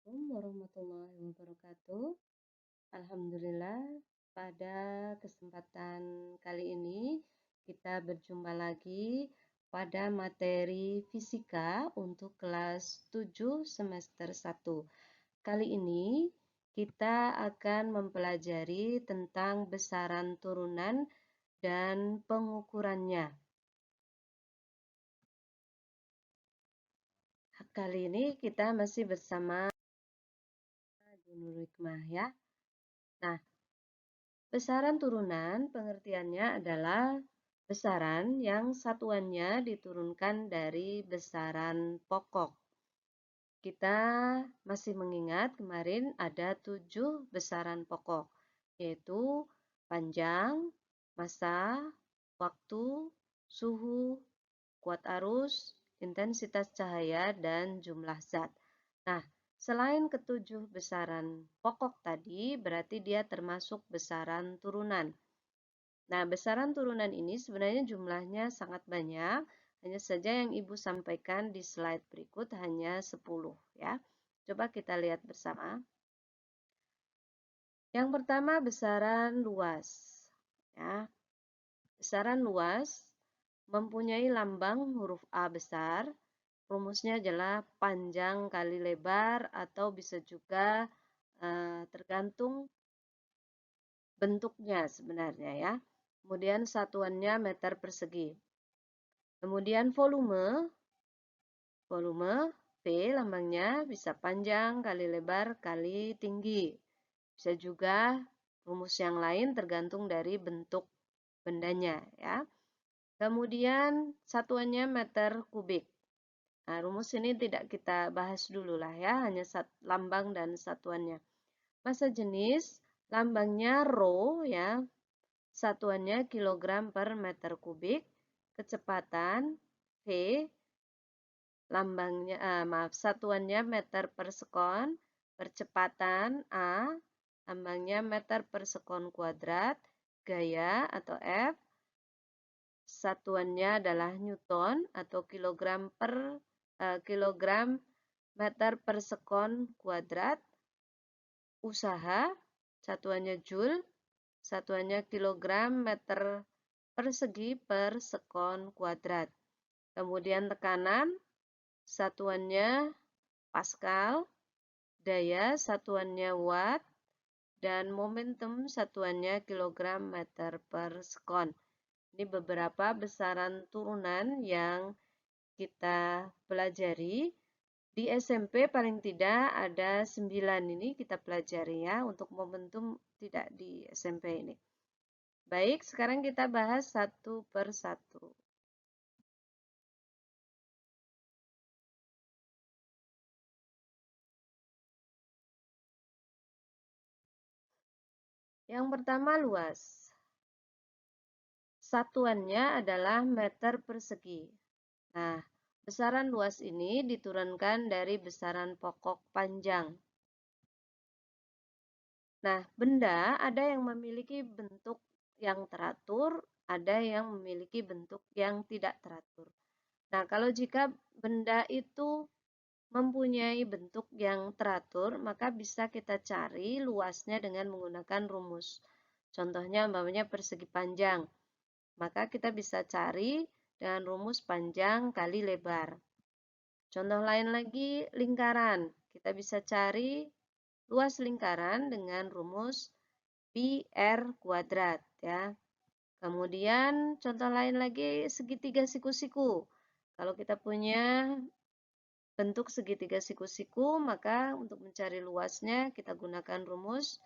Assalamualaikum warahmatullahi wabarakatuh. Alhamdulillah, pada kesempatan kali ini kita berjumpa lagi pada materi fisika untuk kelas 7 semester 1. Kali ini kita akan mempelajari tentang besaran turunan dan pengukurannya. Kali ini kita masih bersama Nur Hikmah ya. Nah, besaran turunan pengertiannya adalah besaran yang satuannya diturunkan dari besaran pokok. Kita masih mengingat kemarin ada 7 besaran pokok, yaitu panjang, massa, waktu, suhu, kuat arus, intensitas cahaya, dan jumlah zat. Nah, selain ketujuh besaran pokok tadi, berarti dia termasuk besaran turunan. Nah, besaran turunan ini sebenarnya jumlahnya sangat banyak, hanya saja yang Ibu sampaikan di slide berikut hanya 10 ya. Coba kita lihat bersama. Yang pertama besaran luas. Ya. Besaran luas mempunyai lambang huruf A besar. Rumusnya adalah panjang kali lebar atau bisa juga tergantung bentuknya sebenarnya ya. Kemudian satuannya meter persegi. Kemudian volume V lambangnya bisa panjang kali lebar kali tinggi. Bisa juga rumus yang lain tergantung dari bentuk bendanya ya. Kemudian satuannya meter kubik. Nah, rumus ini tidak kita bahas dulu lah ya, hanya lambang dan satuannya. Massa jenis, lambangnya rho ya, satuannya kilogram per meter kubik. Kecepatan V, lambangnya, satuannya meter per sekon. Percepatan A, lambangnya meter per sekon kuadrat. Gaya atau F, satuannya adalah Newton atau kilogram meter per sekon kuadrat. Usaha, satuannya Joule, satuannya kilogram meter persegi per sekon kuadrat. Kemudian tekanan, satuannya Pascal, daya satuannya watt, dan momentum satuannya kilogram meter per sekon. Ini beberapa besaran turunan yang kita pelajari. Di SMP paling tidak ada 9 ini kita pelajari ya, untuk momentum tidak di SMP ini. Baik, sekarang kita bahas satu per satu. Yang pertama luas. Satuannya adalah meter persegi. Nah, besaran luas ini diturunkan dari besaran pokok panjang. Nah, benda ada yang memiliki bentuk yang teratur, ada yang memiliki bentuk yang tidak teratur. Nah, kalau jika benda itu mempunyai bentuk yang teratur, maka bisa kita cari luasnya dengan menggunakan rumus. Contohnya, umpamanya persegi panjang. Maka kita bisa cari dengan rumus panjang kali lebar. Contoh lain lagi, lingkaran. Kita bisa cari luas lingkaran dengan rumus pi r kuadrat ya. Kemudian contoh lain lagi segitiga siku-siku. Kalau kita punya bentuk segitiga siku-siku, maka untuk mencari luasnya kita gunakan rumus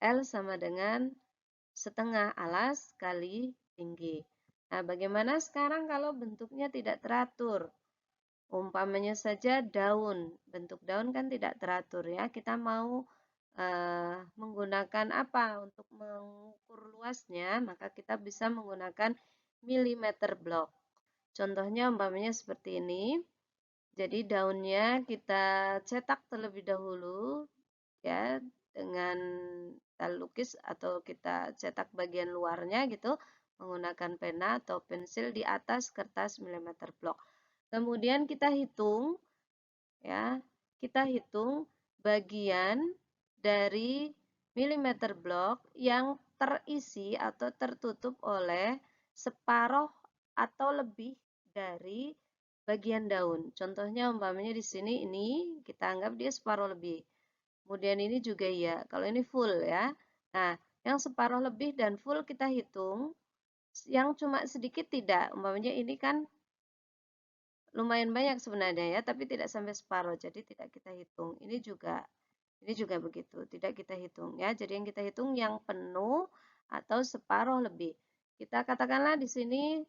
L sama dengan setengah alas kali tinggi. Nah, bagaimana sekarang kalau bentuknya tidak teratur? Umpamanya saja daun. Bentuk daun kan tidak teratur ya. Kita mau menggunakan apa untuk mengukur luasnya? Maka kita bisa menggunakan milimeter blok. Contohnya umpamanya seperti ini. Jadi daunnya kita cetak terlebih dahulu ya dengan kita lukis atau kita cetak bagian luarnya gitu menggunakan pena atau pensil di atas kertas milimeter blok. Kemudian kita hitung ya, kita hitung bagian dari milimeter blok yang terisi atau tertutup oleh separuh atau lebih dari bagian daun. Contohnya umpamanya di sini ini kita anggap dia separuh lebih. Kemudian ini juga ya, kalau ini full ya. Nah, yang separuh lebih dan full kita hitung, yang cuma sedikit tidak. Umpamanya ini kan lumayan banyak sebenarnya ya, tapi tidak sampai separuh, jadi tidak kita hitung. Ini juga begitu, tidak kita hitung ya. Jadi yang kita hitung yang penuh atau separuh lebih. Kita katakanlah di sini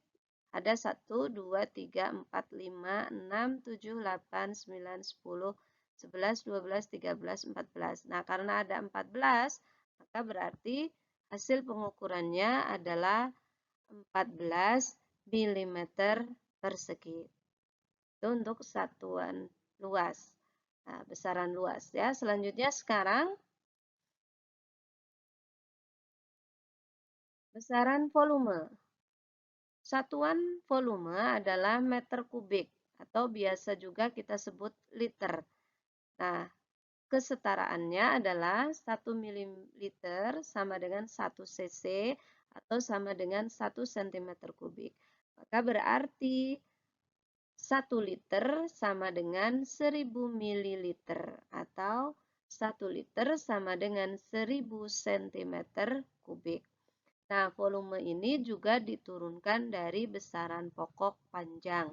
ada 1, 2, 3, 4, 5, 6, 7, 8, 9, 10, 11, 12, 13, 14. Nah, karena ada 14, maka berarti hasil pengukurannya adalah 14 mm persegi. Itu untuk satuan luas. Nah, besaran luas ya. Selanjutnya sekarang besaran volume. Satuan volume adalah meter kubik atau biasa juga kita sebut liter. Nah, kesetaraannya adalah 1 ml sama dengan 1 cc atau sama dengan 1 cm kubik. Maka berarti 1 liter sama dengan 1000 ml atau 1 liter sama dengan 1000 cm kubik. Nah, volume ini juga diturunkan dari besaran pokok panjang.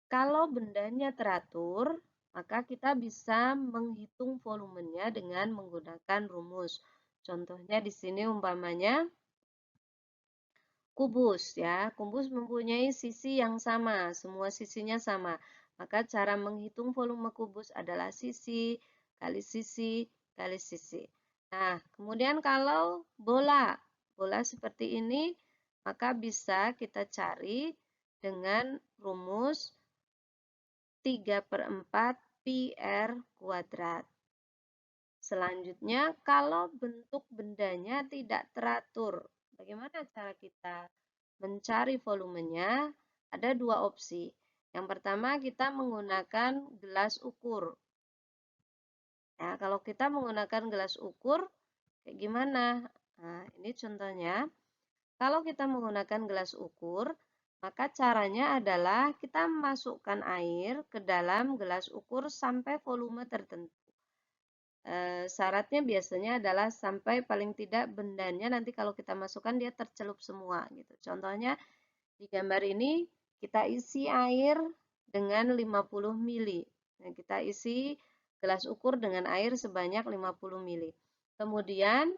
Kalau bendanya teratur, maka kita bisa menghitung volumenya dengan menggunakan rumus. Contohnya di sini umpamanya kubus ya. Kubus mempunyai sisi yang sama, semua sisinya sama. Maka cara menghitung volume kubus adalah sisi kali sisi kali sisi. Nah, kemudian kalau bola seperti ini, maka bisa kita cari dengan rumus 3/4 pi r kuadrat. Selanjutnya, kalau bentuk bendanya tidak teratur, bagaimana cara kita mencari volumenya? Ada dua opsi. Yang pertama, kita menggunakan gelas ukur. Nah, kalau kita menggunakan gelas ukur, kayak gimana? Nah, ini contohnya. Kalau kita menggunakan gelas ukur, maka caranya adalah kita masukkan air ke dalam gelas ukur sampai volume tertentu. Syaratnya biasanya adalah sampai paling tidak bendanya nanti kalau kita masukkan dia tercelup semua gitu. Contohnya di gambar ini kita isi air dengan 50 mili. Nah, kita isi gelas ukur dengan air sebanyak 50 mili. Kemudian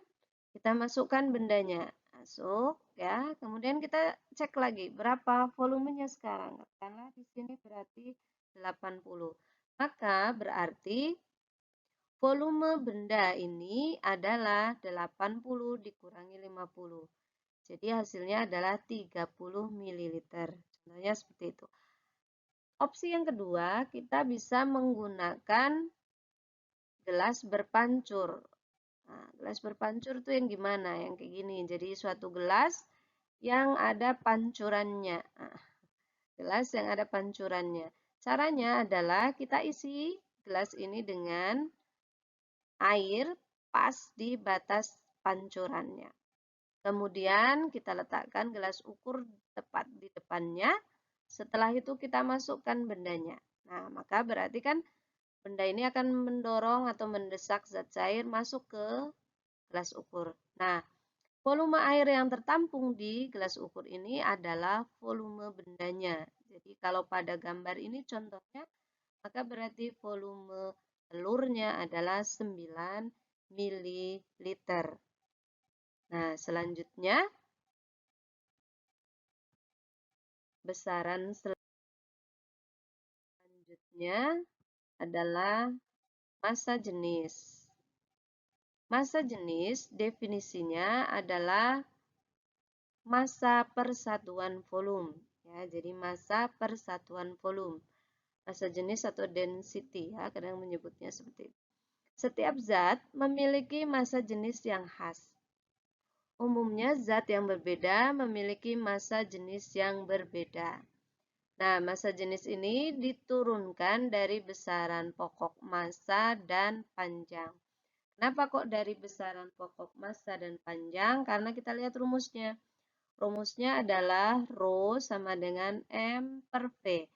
kita masukkan bendanya. Masuk ya. Kemudian kita cek lagi berapa volumenya sekarang. Katakanlah di sini berarti 80. Maka berarti volume benda ini adalah 80 dikurangi 50. Jadi hasilnya adalah 30 ml. Contohnya seperti itu. Opsi yang kedua, kita bisa menggunakan gelas berpancur. Nah, gelas berpancur itu yang gimana? Yang kayak gini. Jadi suatu gelas yang ada pancurannya. Nah, gelas yang ada pancurannya. Caranya adalah kita isi gelas ini dengan air pas di batas pancurannya. Kemudian kita letakkan gelas ukur tepat di depannya. Setelah itu kita masukkan bendanya. Nah, maka berarti kan benda ini akan mendorong atau mendesak zat cair masuk ke gelas ukur. Nah, volume air yang tertampung di gelas ukur ini adalah volume bendanya. Jadi kalau pada gambar ini contohnya, maka berarti volume telurnya adalah 9 ml. Nah, selanjutnya besaran selanjutnya adalah massa jenis. Massa jenis definisinya adalah massa per satuan volume. Ya, jadi massa per satuan volume. Massa jenis atau density ya, kadang menyebutnya seperti itu. Setiap zat memiliki massa jenis yang khas. Umumnya zat yang berbeda memiliki massa jenis yang berbeda. Nah, massa jenis ini diturunkan dari besaran pokok massa dan panjang. Kenapa kok dari besaran pokok massa dan panjang? Karena kita lihat rumusnya. Rumusnya adalah Rho sama dengan M per V.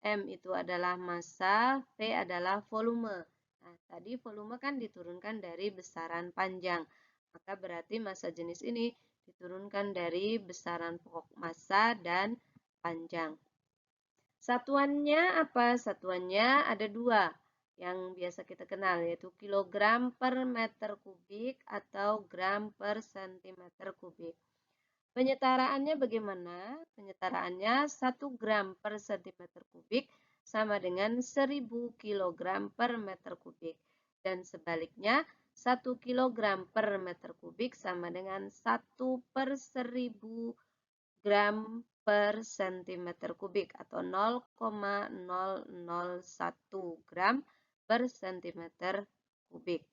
M itu adalah massa, V adalah volume. Nah, tadi volume kan diturunkan dari besaran panjang. Maka berarti massa jenis ini diturunkan dari besaran pokok massa dan panjang. Satuannya apa? Satuannya ada dua yang biasa kita kenal, yaitu kilogram per meter kubik atau gram per sentimeter kubik. Penyetaraannya bagaimana? Penyetaraannya 1 gram per sentimeter kubik sama dengan 1000 kilogram per meter kubik. Dan sebaliknya, 1 kilogram per meter kubik sama dengan 1 per 1000 gram per sentimeter kubik atau 0,001 gram per sentimeter kubik.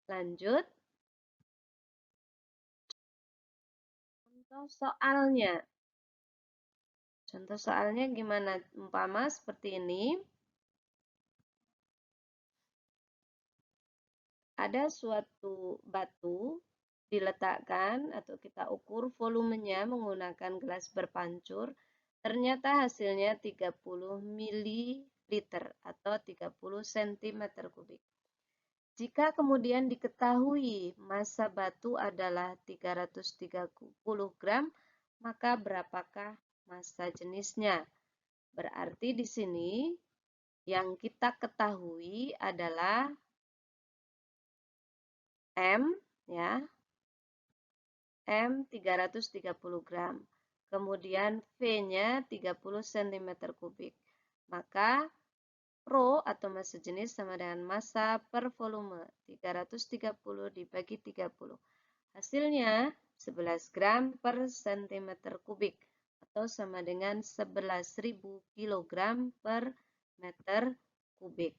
Lanjut, contoh soalnya. Contoh soalnya gimana? Umpama seperti ini. Ada suatu batu diletakkan atau kita ukur volumenya menggunakan gelas berpancur, ternyata hasilnya 30 ml atau 30 cm kubik. Jika kemudian diketahui massa batu adalah 330 gram, maka berapakah massa jenisnya? Berarti di sini yang kita ketahui adalah M, ya, M 330 gram. Kemudian V-nya 30 cm kubik. Maka Rho atau massa jenis sama dengan massa per volume. 330 dibagi 30. Hasilnya 11 gram per cm kubik. Atau sama dengan 11.000 kg per meter kubik.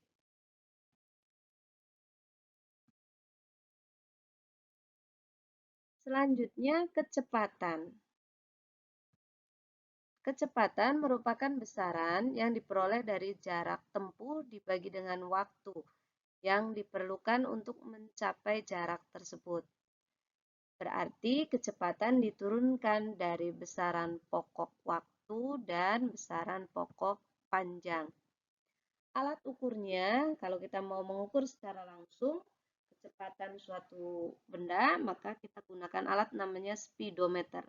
Selanjutnya, kecepatan. Kecepatan merupakan besaran yang diperoleh dari jarak tempuh dibagi dengan waktu yang diperlukan untuk mencapai jarak tersebut. Berarti kecepatan diturunkan dari besaran pokok waktu dan besaran pokok panjang. Alat ukurnya, kalau kita mau mengukur secara langsung kecepatan suatu benda, maka kita gunakan alat namanya speedometer.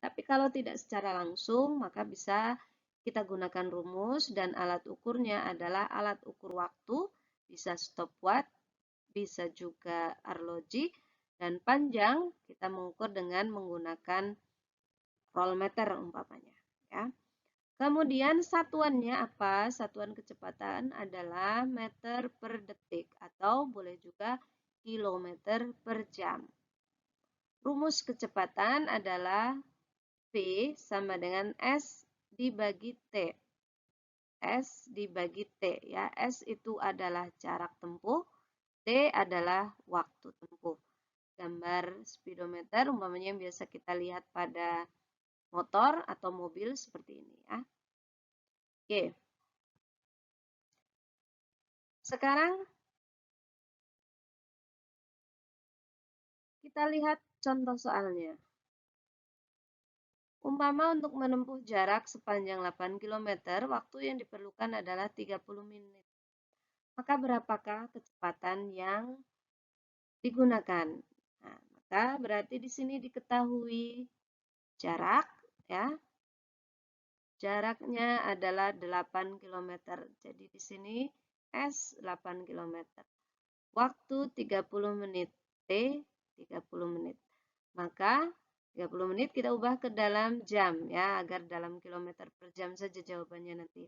Tapi kalau tidak secara langsung, maka bisa kita gunakan rumus dan alat ukurnya adalah alat ukur waktu, bisa stopwatch, bisa juga arloji, dan panjang kita mengukur dengan menggunakan voltmeter umpamanya. Ya. Kemudian satuannya apa? Satuan kecepatan adalah meter per detik atau boleh juga kilometer per jam. Rumus kecepatan adalah V sama dengan S dibagi T. S dibagi T, ya. S itu adalah jarak tempuh, T adalah waktu tempuh. Gambar speedometer umpamanya yang biasa kita lihat pada motor atau mobil seperti ini, ya. Oke. Sekarang kita lihat contoh soalnya. Umpama untuk menempuh jarak sepanjang 8 km, waktu yang diperlukan adalah 30 menit. Maka berapakah kecepatan yang digunakan? Nah, maka berarti di sini diketahui jarak, ya. Jaraknya adalah 8 km. Jadi di sini S 8 km. Waktu 30 menit, T 30 menit. Maka 30 menit kita ubah ke dalam jam, ya, agar dalam kilometer per jam saja jawabannya nanti.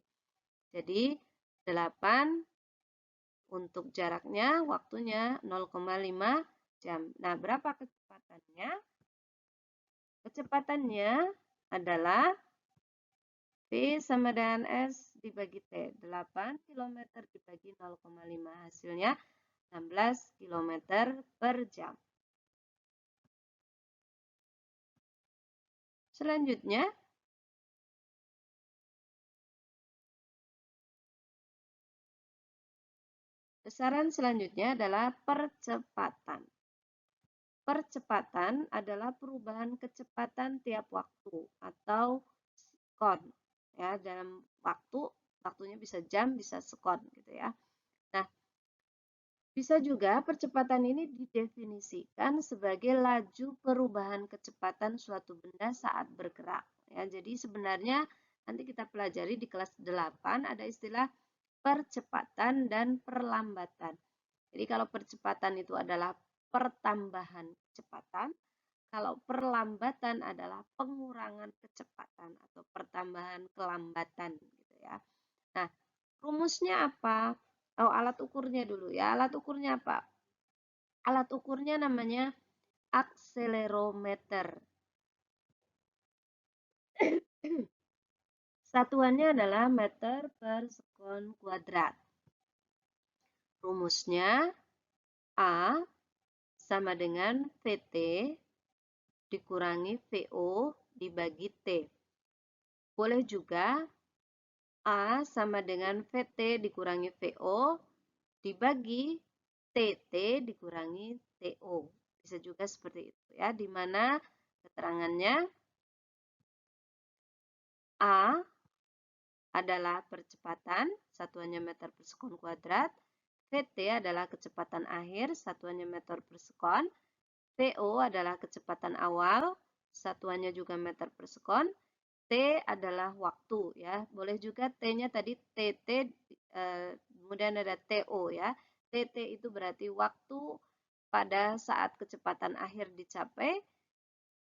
Jadi 8 untuk jaraknya, waktunya 0,5 jam. Nah, berapa kecepatannya? Kecepatannya adalah V sama dengan S dibagi T. 8 km dibagi 0,5. Hasilnya 16 km per jam. Selanjutnya, Besaran selanjutnya adalah percepatan. Percepatan adalah perubahan kecepatan tiap waktu atau sekon. Ya, dalam waktunya bisa jam, bisa sekon gitu ya. Nah, bisa juga percepatan ini didefinisikan sebagai laju perubahan kecepatan suatu benda saat bergerak. Ya, jadi sebenarnya nanti kita pelajari di kelas 8 ada istilah percepatan dan perlambatan. Jadi kalau percepatan itu adalah pertambahan kecepatan, kalau perlambatan adalah pengurangan kecepatan atau pertambahan kelambatan gitu ya. Nah, rumusnya apa? Oh, alat ukurnya dulu ya. Alat ukurnya apa? Alat ukurnya namanya akselerometer. Satuannya adalah meter per sekon kuadrat. Rumusnya A sama dengan VT dikurangi VO dibagi T. Boleh juga A sama dengan VT dikurangi VO dibagi TT dikurangi TO. Bisa juga seperti itu ya, di mana keterangannya A adalah percepatan, satuannya meter per sekon kuadrat. VT adalah kecepatan akhir, satuannya meter per sekon. VO adalah kecepatan awal, satuannya juga meter per sekon. T adalah waktu ya. Boleh juga T-nya tadi TT, kemudian ada TO ya. TT itu berarti waktu pada saat kecepatan akhir dicapai.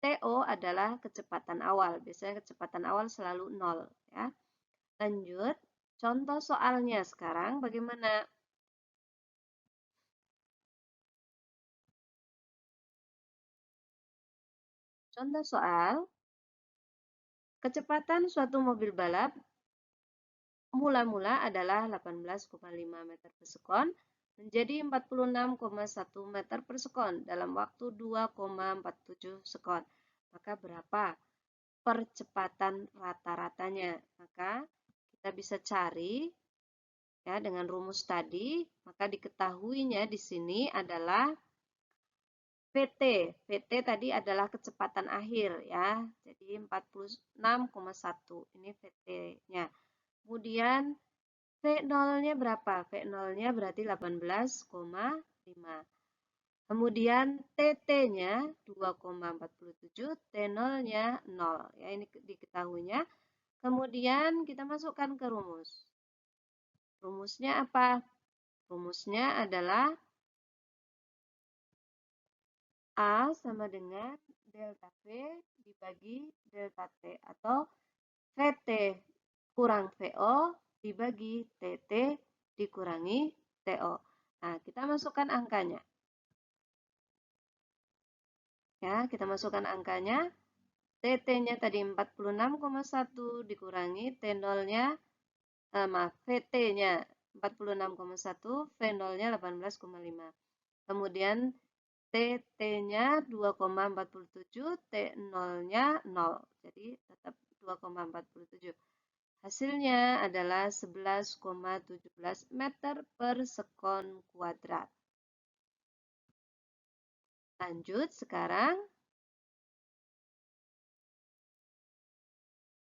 TO adalah kecepatan awal. Biasanya kecepatan awal selalu 0 ya. Lanjut, contoh soalnya sekarang bagaimana? Contoh soal, kecepatan suatu mobil balap mula-mula adalah 18,5 meter per sekon menjadi 46,1 meter per sekon dalam waktu 2,47 sekon. Maka berapa percepatan rata-ratanya? Maka kita bisa cari ya dengan rumus tadi, maka diketahuinya di sini adalah VT. VT tadi adalah kecepatan akhir ya. Jadi 46,1 ini VT-nya. Kemudian V0-nya berapa? V0-nya berarti 18,5. Kemudian TT-nya 2,47, T0-nya 0. Ya, ini diketahuinya. Kemudian kita masukkan ke rumus. Rumusnya apa? Rumusnya adalah A sama dengan delta V dibagi delta T atau VT kurang VO dibagi TT dikurangi TO. Nah, kita masukkan angkanya. Ya, kita masukkan angkanya. TT-nya tadi 46,1 dikurangi T0-nya, maaf, VT-nya 46,1, V0-nya 18,5. Kemudian TT-nya 2,47, T0-nya 0. Jadi tetap 2,47. Hasilnya adalah 11,17 meter per sekon kuadrat. Lanjut sekarang.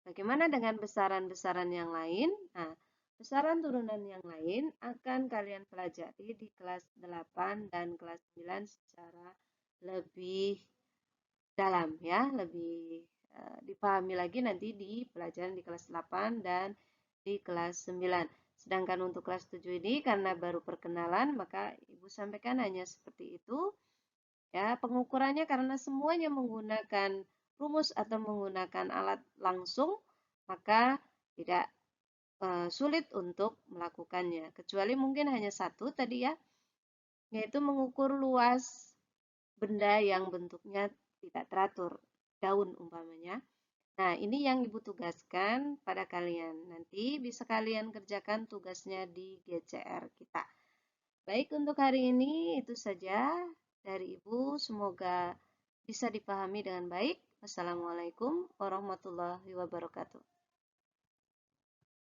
Bagaimana dengan besaran-besaran yang lain? Nah, besaran turunan yang lain akan kalian pelajari di kelas 8 dan kelas 9 secara lebih dalam ya, lebih dipahami lagi nanti di pelajaran di kelas 8 dan di kelas 9. Sedangkan untuk kelas 7 ini karena baru perkenalan, maka Ibu sampaikan hanya seperti itu. Ya, pengukurannya karena semuanya menggunakan rumus atau menggunakan alat langsung, maka tidak sulit untuk melakukannya. Kecuali mungkin hanya satu tadi ya, yaitu mengukur luas benda yang bentuknya tidak teratur, daun umpamanya. Nah, ini yang Ibu tugaskan pada kalian. Nanti bisa kalian kerjakan tugasnya di GCR kita. Baik, untuk hari ini itu saja dari Ibu. Semoga bisa dipahami dengan baik. Wassalamualaikum warahmatullahi wabarakatuh.